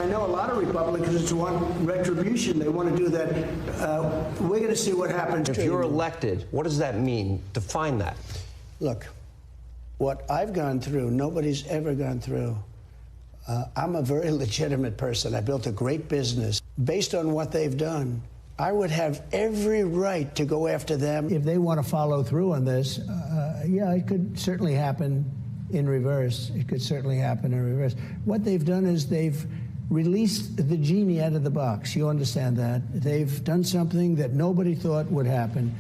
I know a lot of Republicans want retribution. They want to do that. We're going to see what happens. If you're elected, what does that mean? Define that. Look, what I've gone through, nobody's ever gone through. I'm a very legitimate person. I built a great business. Based on what they've done, I would have every right to go after them. If they want to follow through on this, yeah, it could certainly happen in reverse. It could certainly happen in reverse. What they've done is they've released the genie out of the box. You understand that? They've done something that nobody thought would happen.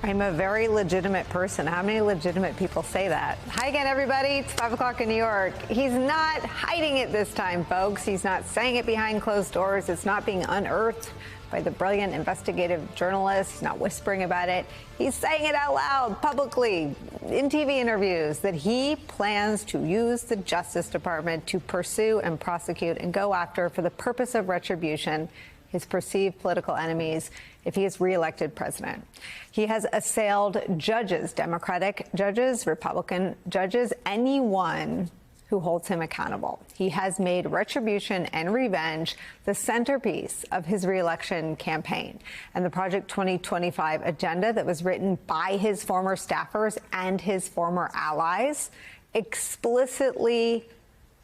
I'm a very legitimate person. How many legitimate people say that? Hi again, everybody. It's 5 o'clock in New York. He's not hiding it this time, folks. He's not saying it behind closed doors. It's not being unearthed by the brilliant investigative journalist. He's not whispering about it. He's saying it out loud, publicly, in TV interviews, that he plans to use the Justice Department to pursue and prosecute and go after, for the purpose of retribution, his perceived political enemies if he is reelected president. He has assailed judges, Democratic judges, Republican judges, anyone who holds him accountable. He has made retribution and revenge the centerpiece of his reelection campaign. And the Project 2025 agenda that was written by his former staffers and his former allies explicitly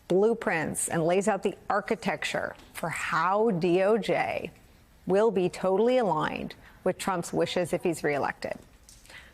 blueprints and lays out the architecture for how DOJ will be totally aligned with Trump's wishes if he's reelected.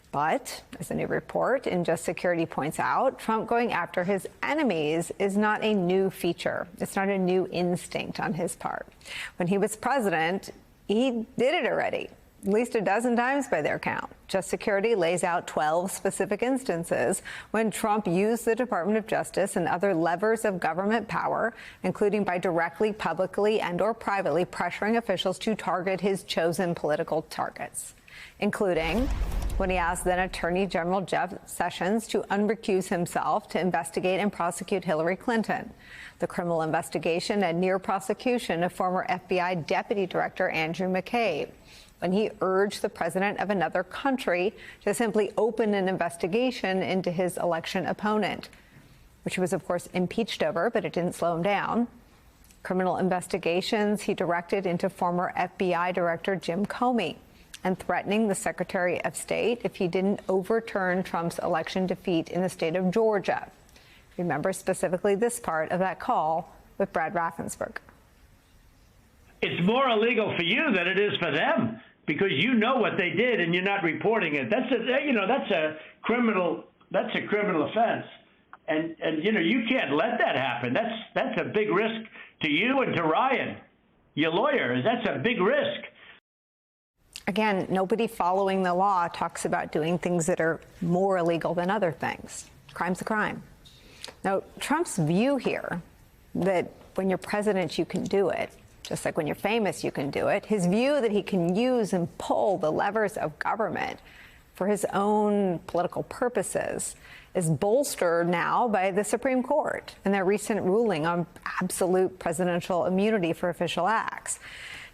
But, as a new report in Just Security points out, Trump going after his enemies is not a new feature. It's not a new instinct on his part. When he was president, he did it already, at least a dozen times by their count. Just Security lays out 12 specific instances when Trump used the Department of Justice and other levers of government power, including by directly, publicly, and/or privately pressuring officials to target his chosen political targets, including when he asked then Attorney General Jeff Sessions to unrecuse himself to investigate and prosecute Hillary Clinton, the criminal investigation and near prosecution of former FBI Deputy Director Andrew McCabe, when he urged the president of another country to simply open an investigation into his election opponent, which he was, of course, impeached over, but it didn't slow him down. Criminal investigations he directed into former FBI Director Jim Comey, and threatening the Secretary of State if he didn't overturn Trump's election defeat in the state of Georgia. Remember specifically this part of that call with Brad Raffensperger. It's more illegal for you than it is for them, because you know what they did and you're not reporting it. That's a criminal offense, and you can't let that happen. That's a big risk to you and to Ryan, your lawyers. That's a big risk. Again, nobody following the law talks about doing things that are more illegal than other things. Crime's a crime. Now, Trump's view here that when you're president, you can do it, just like when you're famous, you can do it. His view that he can use and pull the levers of government for his own political purposes is bolstered now by the Supreme Court and their recent ruling on absolute presidential immunity for official acts.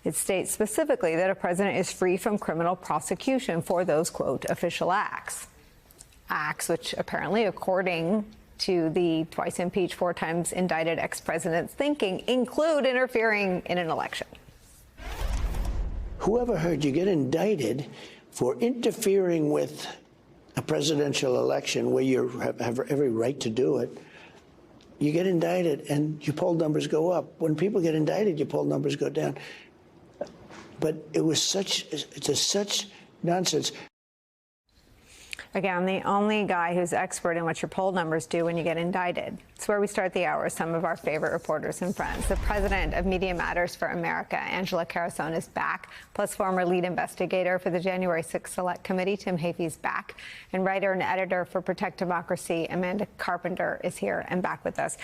It states specifically that a president is free from criminal prosecution for those, quote, official acts. Acts which apparently, according to the twice impeached, 4 times indicted ex-president's thinking, include interfering in an election. Whoever heard you get indicted for interfering with a presidential election where you have every right to do it? You get indicted and your poll numbers go up. When people get indicted, your poll numbers go down. But it's such nonsense. Again, the only guy who's expert in what your poll numbers do when you get indicted. It's where we start the hour with some of our favorite reporters and friends. The president of Media Matters for America, Angela Carasone, is back, plus former lead investigator for the January 6th Select Committee, Tim Hafey's back, and writer and editor for Protect Democracy, Amanda Carpenter, is here and back with us.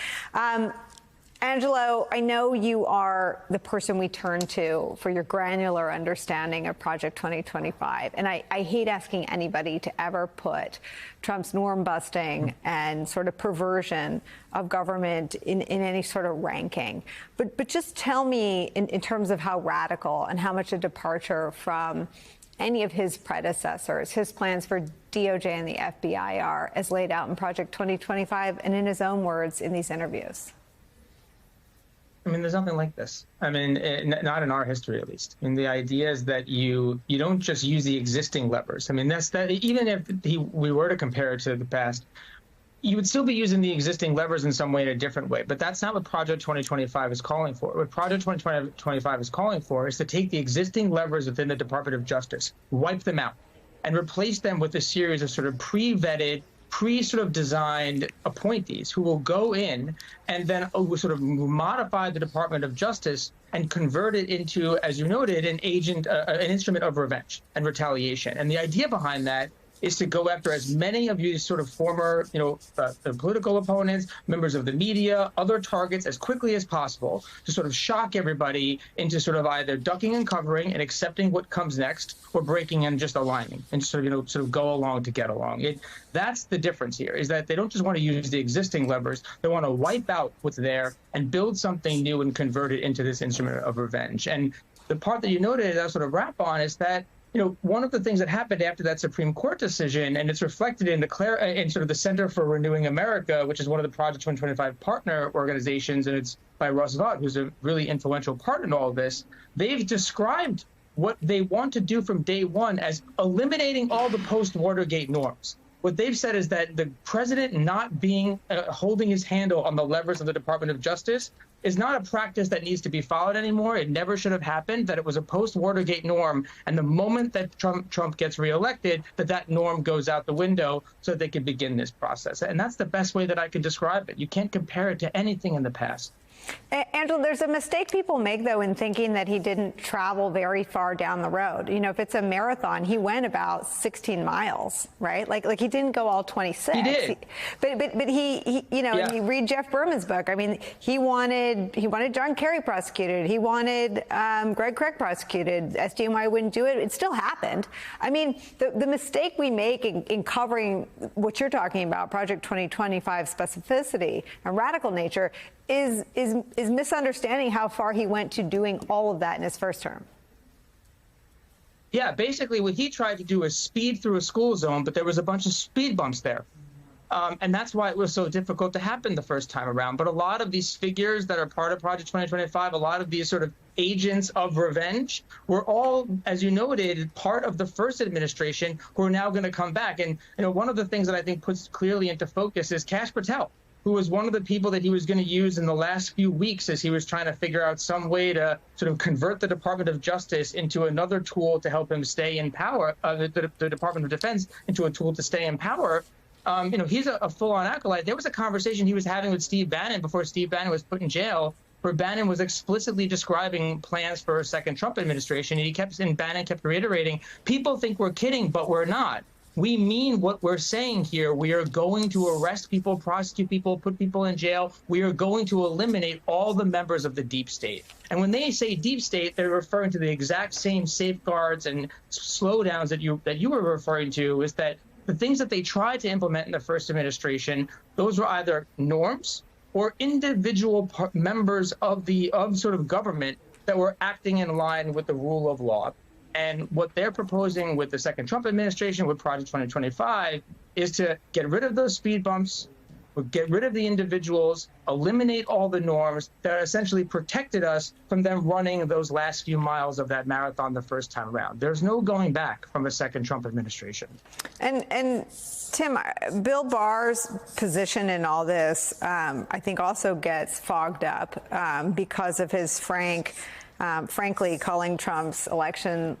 Angelo, I know you are the person we turn to for your granular understanding of Project 2025. And I hate asking anybody to ever put Trump's norm-busting and sort of perversion of government in any sort of ranking. But just tell me, in terms of how radical and how much a departure from any of his predecessors, his plans for DOJ and the FBI are, as laid out in Project 2025 and in his own words in these interviews. I mean, there's nothing like this. I mean, not in our history, at least. I mean, the idea is that you don't just use the existing levers. I mean, even if we were to compare it to the past, you would still be using the existing levers in some way in a different way. But that's not what Project 2025 is calling for. What Project 2025 is calling for is to take the existing levers within the Department of Justice, wipe them out, and replace them with a series of sort of pre-vetted, designed appointees who will go in and then sort of modify the Department of Justice and convert it into, as you noted, an instrument of revenge and retaliation. And the idea behind that is to go after as many of you sort of former, political opponents, members of the media, other targets as quickly as possible to sort of shock everybody into sort of either ducking and covering and accepting what comes next, or breaking and just aligning and sort of go along to get along. That's the difference here, is that they don't just want to use the existing levers. They want to wipe out what's there and build something new and convert it into this instrument of revenge. And the part that you noted, I'll sort of wrap on, is that one of the things that happened after that Supreme Court decision, and it's reflected in sort of the Center for Renewing America, which is one of the Project 2025 partner organizations, and it's by Russ Vought, who's a really influential part in all of this. They've described what they want to do from day one as eliminating all the post-Watergate norms. What they've said is that the president not holding his handle on the levers of the Department of Justice is not a practice that needs to be followed anymore. It never should have happened, that it was a post-Watergate norm. And the moment that Trump gets reelected, that norm goes out the window so that they can begin this process. And that's the best way that I can describe it. You can't compare it to anything in the past. Angela, there's a mistake people make, though, in thinking that he didn't travel very far down the road. If it's a marathon, he went about 16 miles, right? Like he didn't go all 26. He did. But he and you read Jeff Berman's book. I mean, he wanted John Kerry prosecuted. He wanted Greg Craig prosecuted. SDNY wouldn't do it. It still happened. I mean, the mistake we make in covering what you're talking about, Project 2025 specificity and radical nature, is misunderstanding how far he went to doing all of that in his first term. Yeah, basically what he tried to do is speed through a school zone, but there was a bunch of speed bumps there. And that's why it was so difficult to happen the first time around. But a lot of these figures that are part of Project 2025, a lot of these sort of agents of revenge were all, as you noted, part of the first administration who are now going to come back. And one of the things that I think puts clearly into focus is Kash Patel, who was one of the people that he was going to use in the last few weeks as he was trying to figure out some way to sort of convert the Department of Justice into another tool to help him stay in power, the Department of Defense into a tool to stay in power. He's a full-on acolyte. There was a conversation he was having with Steve Bannon before Steve Bannon was put in jail, where Bannon was explicitly describing plans for a second Trump administration. And Bannon kept reiterating, people think we're kidding, but we're not. We mean what we're saying here. We are going to arrest people, prosecute people, put people in jail. We are going to eliminate all the members of the deep state. And when they say deep state, they're referring to the exact same safeguards and slowdowns that you were referring to, is that the things that they tried to implement in the first administration, those were either norms or individual members of sort of government that were acting in line with the rule of law. And what they're proposing with the second Trump administration, with Project 2025, is to get rid of those speed bumps, get rid of the individuals, eliminate all the norms that essentially protected us from them running those last few miles of that marathon the first time around. There's no going back from a second Trump administration. And Tim, Bill Barr's position in all this, I think, also gets fogged up because of his frankly calling Trump's election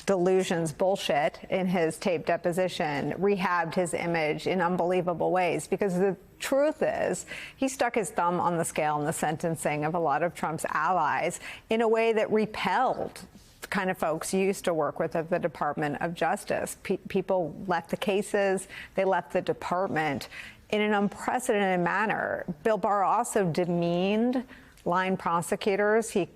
delusions bullshit in his tape deposition, rehabbed his image in unbelievable ways. Because the truth is, he stuck his thumb on the scale in the sentencing of a lot of Trump's allies in a way that repelled the kind of folks you used to work with at the Department of Justice. People left the cases, they left the department in an unprecedented manner. Bill Barr also demeaned line prosecutors. He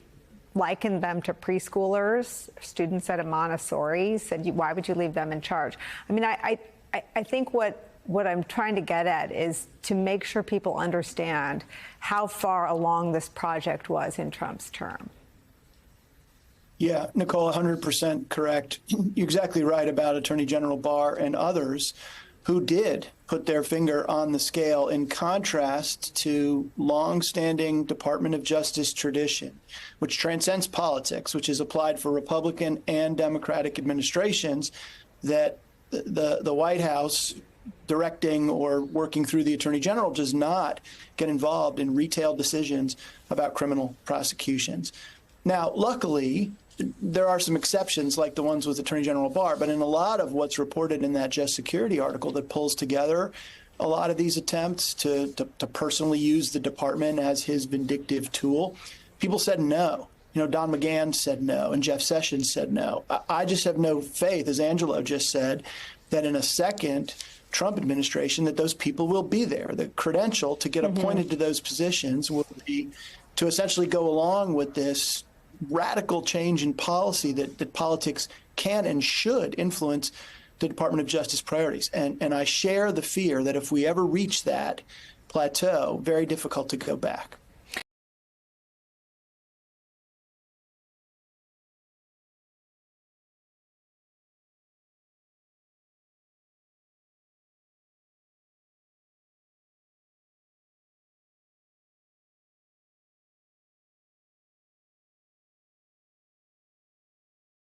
likened them to preschoolers, students at a Montessori, said, why would you leave them in charge? I mean, I think what I'm trying to get at is to make sure people understand how far along this project was in Trump's term. Yeah, Nicole, 100% correct. You're exactly right about Attorney General Barr and others. who did put their finger on the scale, in contrast to long-standing Department of Justice tradition, which transcends politics, which is applied for Republican and Democratic administrations, that the White House, directing or working through the Attorney General, does not get involved in retail decisions about criminal prosecutions. Now, luckily, there are some exceptions like the ones with Attorney General Barr, but in a lot of what's reported in that Just Security article that pulls together a lot of these attempts to personally use the department as his vindictive tool, people said no. You know, Don McGahn said no, and Jeff Sessions said no. I just have no faith, as Angelo just said, that in a second Trump administration that those people will be there. The credential to get appointed to those positions will be to essentially go along with this radical change in policy that politics can and should influence the Department of Justice priorities. And I share the fear that if we ever reach that plateau, very difficult to go back.